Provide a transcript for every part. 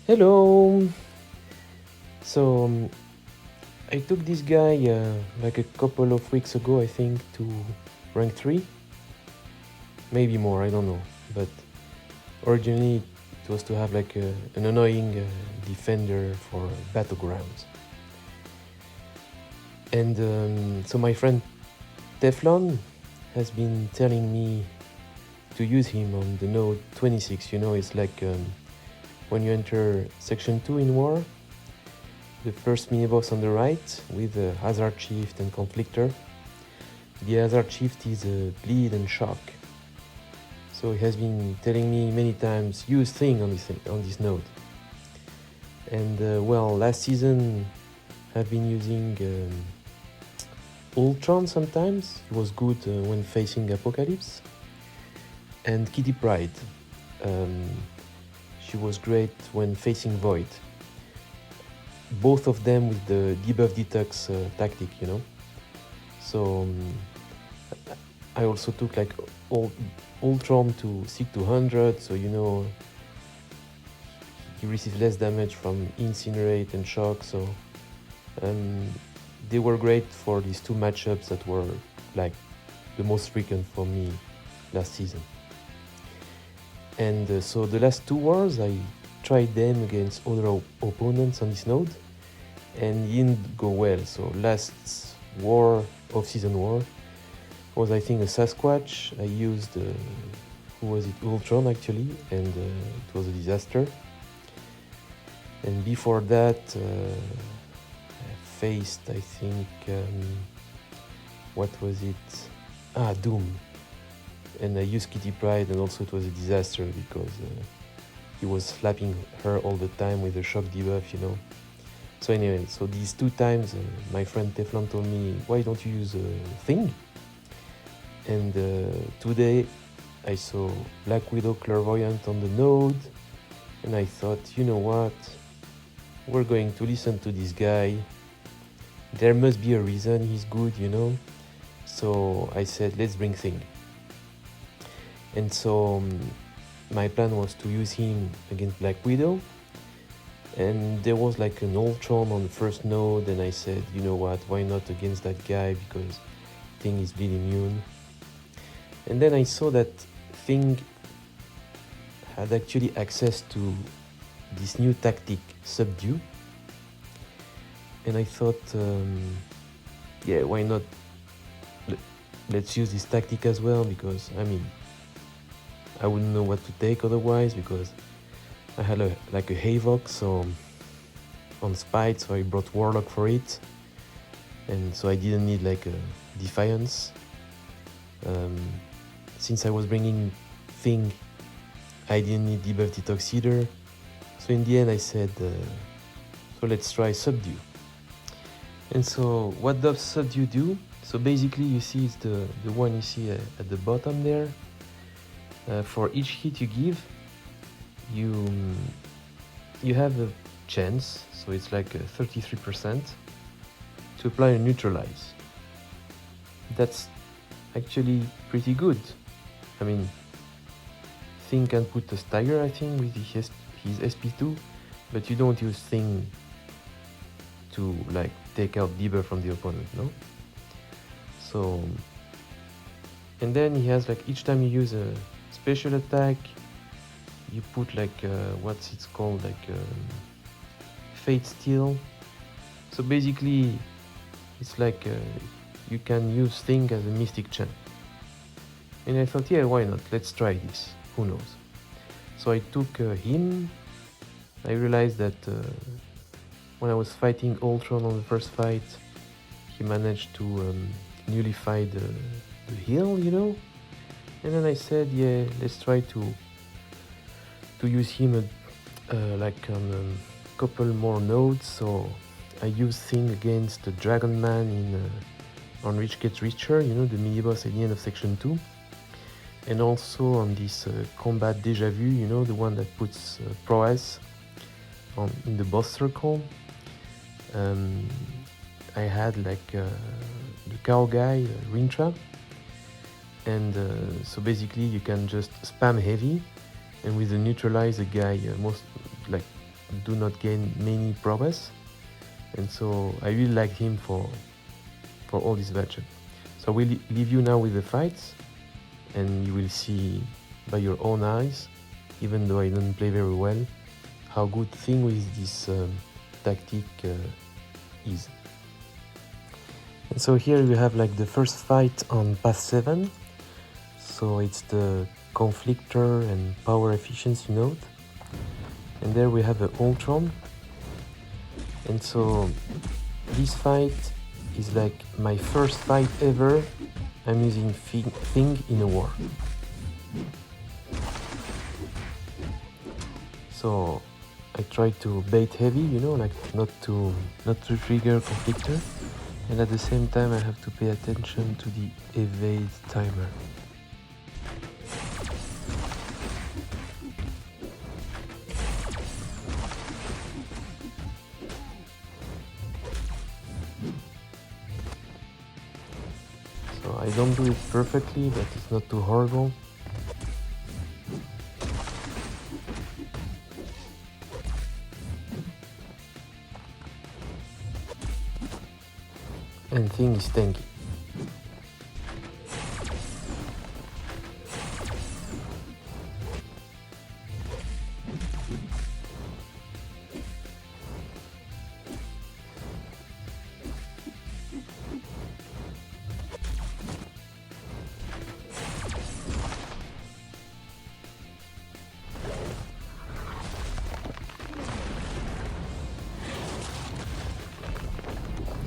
Hello! So, I took this guy like a couple of weeks ago, I think, to rank 3. Maybe more, I don't know. But originally it was to have like an annoying defender for battlegrounds. And so my friend Teflon has been telling me to use him on the node 26. You know, it's like when you enter section 2 in war, the first mini-boss on the right with the hazard shift and conflictor. The hazard shift is bleed and shock. So he has been telling me many times, use thing on this node. And well, last season I've been using Ultron sometimes. It was good when facing Apocalypse. And Kitty Pryde. She was great when facing Void. Both of them with the debuff detox tactic, you know. So I also took like Ultron to seek 200, so you know he received less damage from incinerate and shock. So they were great for these two matchups that were like the most frequent for me last season. And so the last two wars I tried them against other opponents on this node, and it didn't go well. So last war, off-season war, was I think a Sasquatch. I used, who was it, Ultron actually, and it was a disaster. And before that, I faced, I think, what was it? Doom. And I used Kitty Pryde, and also it was a disaster because he was slapping her all the time with a shock debuff, you know. So anyway, so these two times, my friend Teflon told me, why don't you use Thing? And today I saw Black Widow Clairvoyant on the node, and I thought, you know what, we're going to listen to this guy. There must be a reason he's good, you know. So I said, let's bring Thing. And so my plan was to use him against Black Widow. And there was like an Ultron on the first node, and I said, you know what, why not against that guy, because Thing is bleed immune. And then I saw that Thing had actually access to this new tactic, subdue. And I thought, yeah, why not, let's use this tactic as well, because I mean, I wouldn't know what to take otherwise, because I had like a Havok, so on Spite, so I brought Warlock for it, and so I didn't need like a Defiance. Since I was bringing Thing, I didn't need debuff detox either. So in the end I said, so let's try subdue. And so what does subdue do? So basically you see it's the one you see at the bottom there. For each hit you give, you have a chance, so it's like 33%, to apply a neutralize. That's actually pretty good. I mean, Thing can put a stagger, I think, with his SP2, but you don't use Thing to like take out debuff from the opponent, no? So, and then he has like, each time you use a special attack, you put like what's it's called, like Fate Steel. So basically it's like you can use Thing as a mystic champ. And I thought, yeah, why not, let's try this, who knows. So I took him. I realized that when I was fighting Ultron on the first fight, he managed to nullify the heal, you know. And then I said, yeah, let's try to use him like on a couple more nodes. So I used Thing against the Dragonman in on Rich Gets Richer, you know, the mini-boss at the end of section 2. And also on this combat deja vu, you know, the one that puts prowess in the boss circle. I had like the cow guy, Rintrah. And so basically you can just spam heavy, and with the neutralize, the guy most like do not gain many progress, and so I really like him for all this budget. So we'll leave you now with the fights, and you will see by your own eyes, even though I don't play very well, how good thing with this tactic is. And so here you have like the first fight on path 7. So it's the conflictor and power efficiency node. And there we have the Ultron. And so this fight is like my first fight ever I'm using thing in a war. So I try to bait heavy, you know, like not to trigger conflictor, and at the same time I have to pay attention to the evade timer. So I don't do it perfectly, but it's not too horrible. And thing is tanky.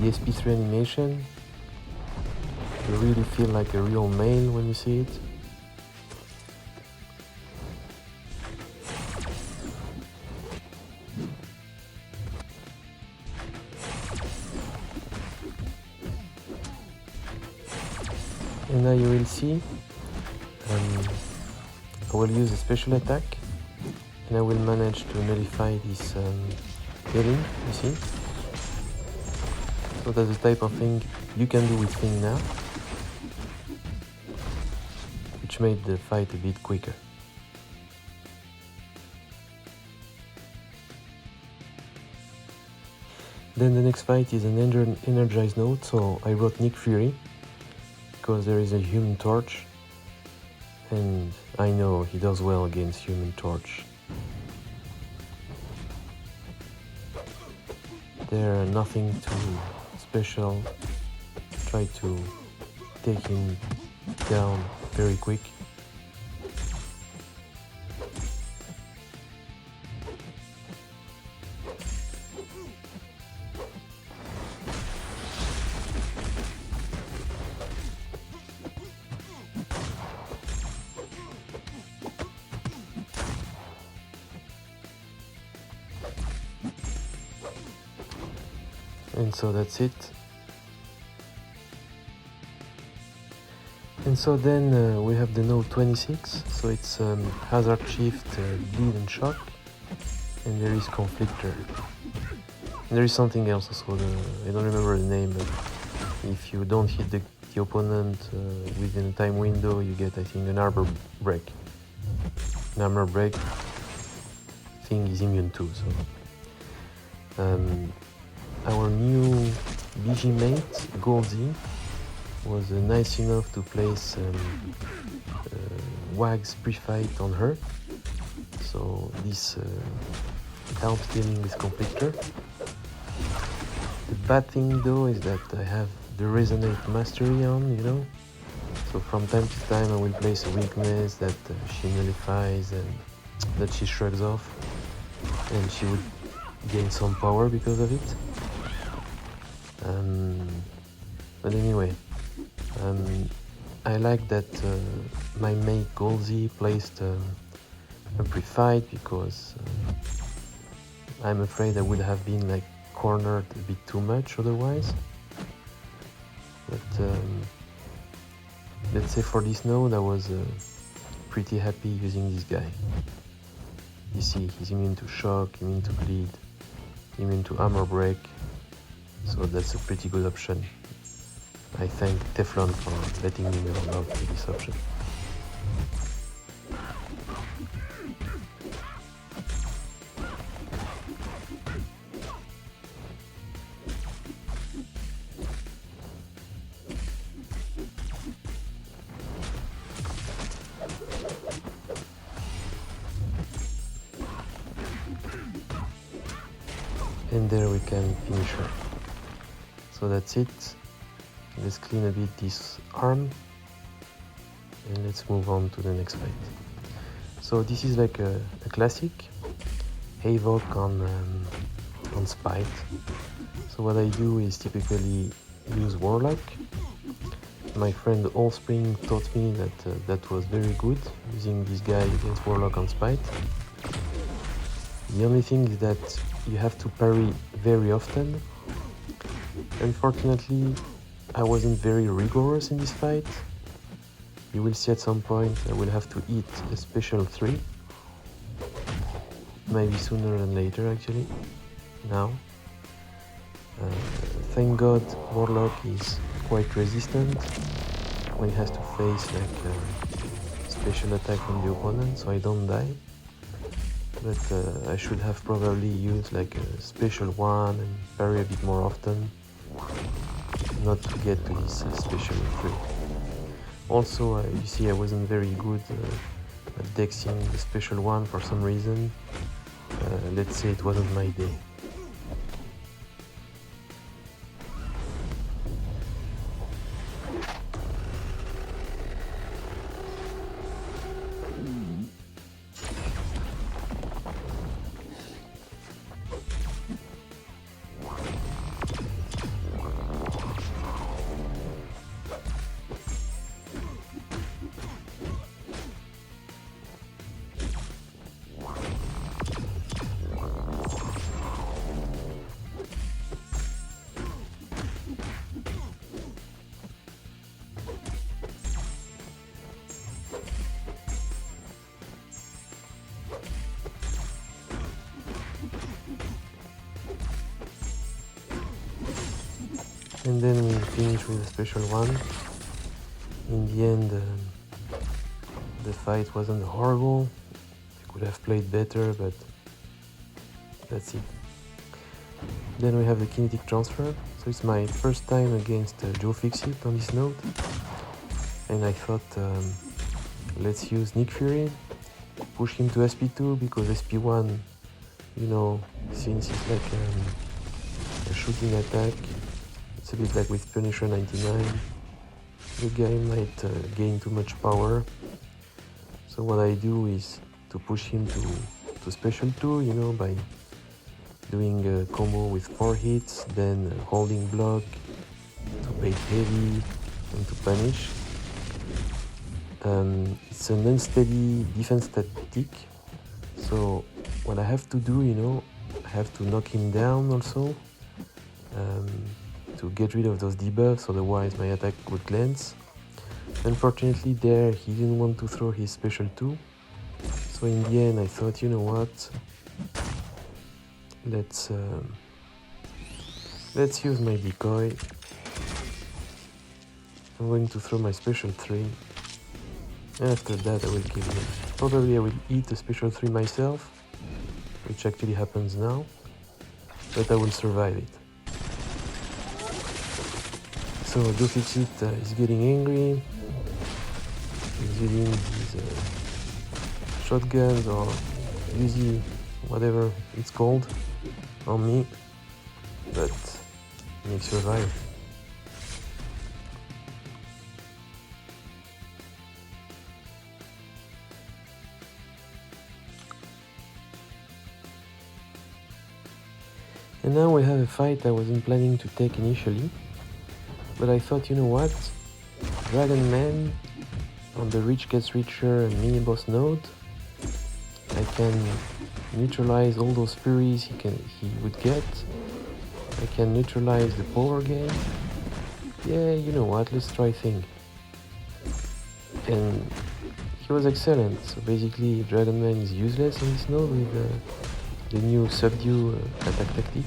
The SP3 animation, you really feel like a real male when you see it. And now you will see, I will use a special attack, and I will manage to nullify this healing, you see. So that's the type of thing you can do with Thing now, which made the fight a bit quicker. Then the next fight is an energize node, so I wrote Nick Fury, because there is a Human Torch, and I know he does well against Human Torch. There are nothing too special. Try to take him down very quick. And so that's it. And so then we have the node 26, so it's hazard shift, bleed and shock, and there is conflictor. And there is something else also, I don't remember the name, but if you don't hit the opponent within a time window, you get, I think, an armor break. An armor break thing is immune too, so. Our new BG mate, Goldie, was nice enough to place Wag's pre-fight on her, so this helps dealing with conflictor. The bad thing though is that I have the resonate mastery on, you know, so from time to time I will place a weakness that she nullifies and that she shrugs off, and she would gain some power because of it. But anyway, I like that my mate Goldie placed a pre-fight, because I'm afraid I would have been like cornered a bit too much otherwise. But let's say for this node I was pretty happy using this guy. You see, he's immune to shock, immune to bleed, immune to armor break. So that's a pretty good option. I thank Teflon for letting me know about this option. And there we can finish her. So that's it. Let's clean a bit this arm and let's move on to the next fight. So this is like a classic Havok on Spite. So what I do is typically use Warlock. My friend Allspring taught me that that was very good, using this guy against Warlock on Spite. The only thing is that you have to parry very often. Unfortunately, I wasn't very rigorous in this fight. You will see at some point I will have to eat a special 3. Maybe sooner than later actually, now. Thank God Warlock is quite resistant when he has to face like a special attack from the opponent, so I don't die. But I should have probably used like a special one and parry a bit more often, not to get to his special 3. Also, you see I wasn't very good at dexing the special one for some reason. Let's say it wasn't my day. And then we finish with a special one. In the end, the fight wasn't horrible. I could have played better, but that's it. Then we have the kinetic transfer. So it's my first time against Joe Fixit on this node. And I thought, let's use Nick Fury, push him to SP2, because SP1, you know, since it's like a shooting attack, it's a bit like with Punisher 99. The guy might gain too much power. So what I do is to push him to special 2, you know, by doing a combo with 4 hits, then holding block, to bait heavy, and to punish. It's an unsteady defense tactic. So what I have to do, you know, I have to knock him down also. To get rid of those debuffs, otherwise my attack would glance. Unfortunately there he didn't want to throw his special 2, so in the end I thought, you know what, let's use my decoy. I'm going to throw my special 3, and after that I will kill him. Probably I will eat a special 3 myself, which actually happens now, but I will survive it. So Joe Fixit is getting angry. He's using these shotguns or Uzi, whatever it's called, on me, but he survived. And now we have a fight I wasn't planning to take initially. But I thought, you know what, Dragonman on the Rich Gets Richer and mini boss node, I can neutralize all those furies he would get. I can neutralize the power game. Yeah, you know what, let's try thing. And he was excellent. So basically Dragonman is useless on this node with the new subdue attack tactic.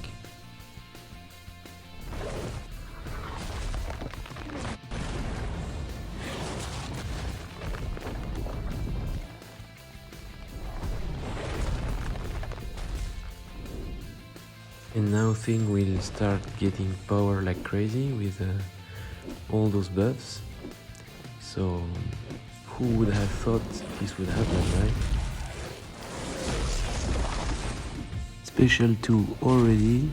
And now things will start getting power like crazy with all those buffs. So who would have thought this would happen, right? Special 2 already.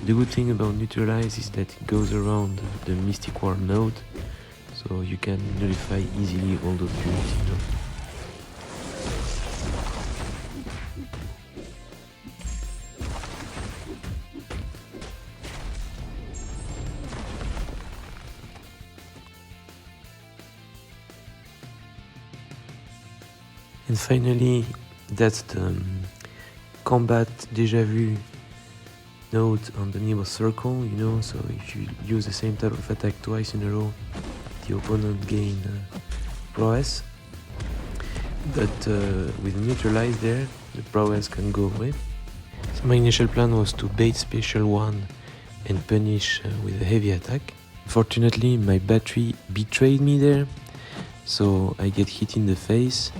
The good thing about neutralize is that it goes around the Mystic War node, so you can nullify easily all those units, you know. And finally, that's the combat deja vu node on the neighbor circle, you know, so if you use the same type of attack twice in a row, the opponent gain prowess. But with neutralize there, the prowess can go away. So my initial plan was to bait special 1 and punish with a heavy attack. Fortunately, my battery betrayed me there, so I get hit in the face,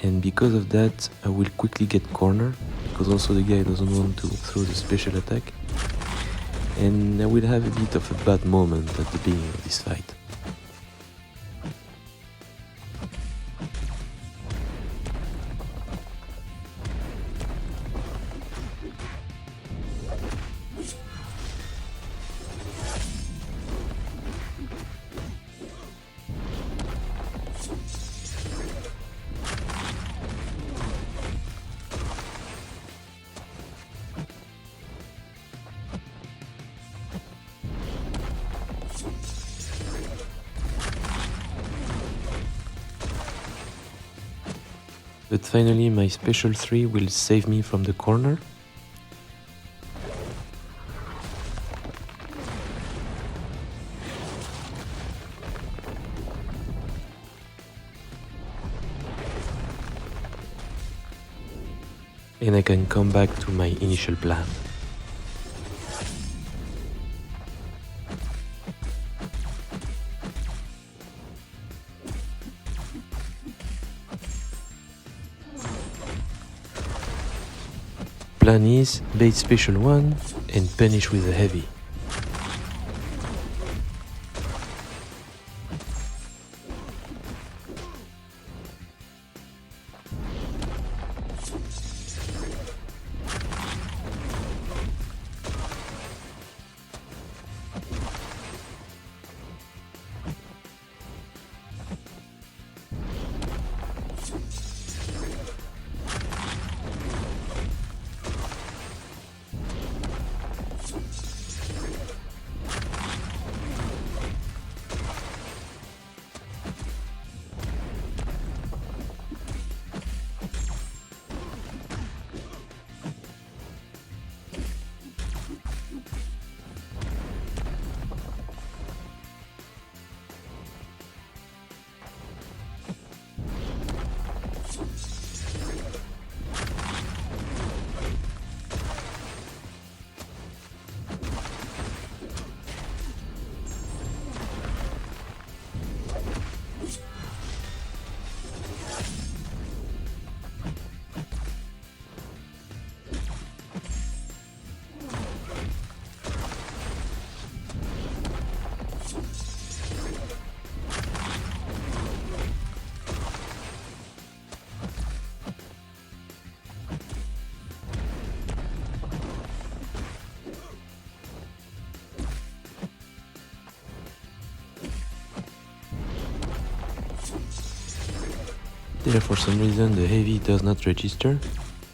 and because of that I will quickly get cornered, because also the guy doesn't want to throw the special attack, and I will have a bit of a bad moment at the beginning of this fight. But finally my special 3 will save me from the corner. And I can come back to my initial plan. Plan is bait special 1 and punish with a heavy. There, for some reason, the heavy does not register.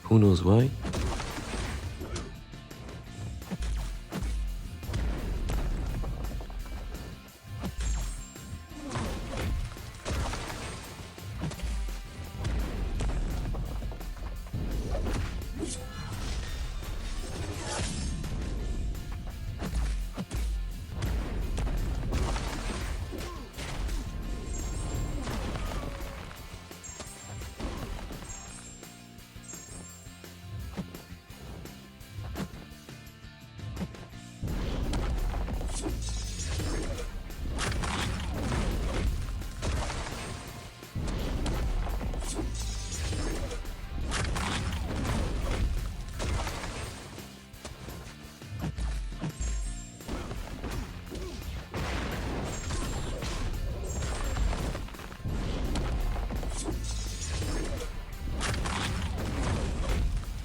Who knows why?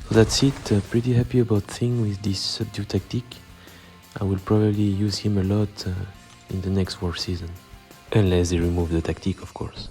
So that's it, pretty happy about Thing with this subdue tactic. I will probably use him a lot in the next war season. Unless they remove the tactic, of course.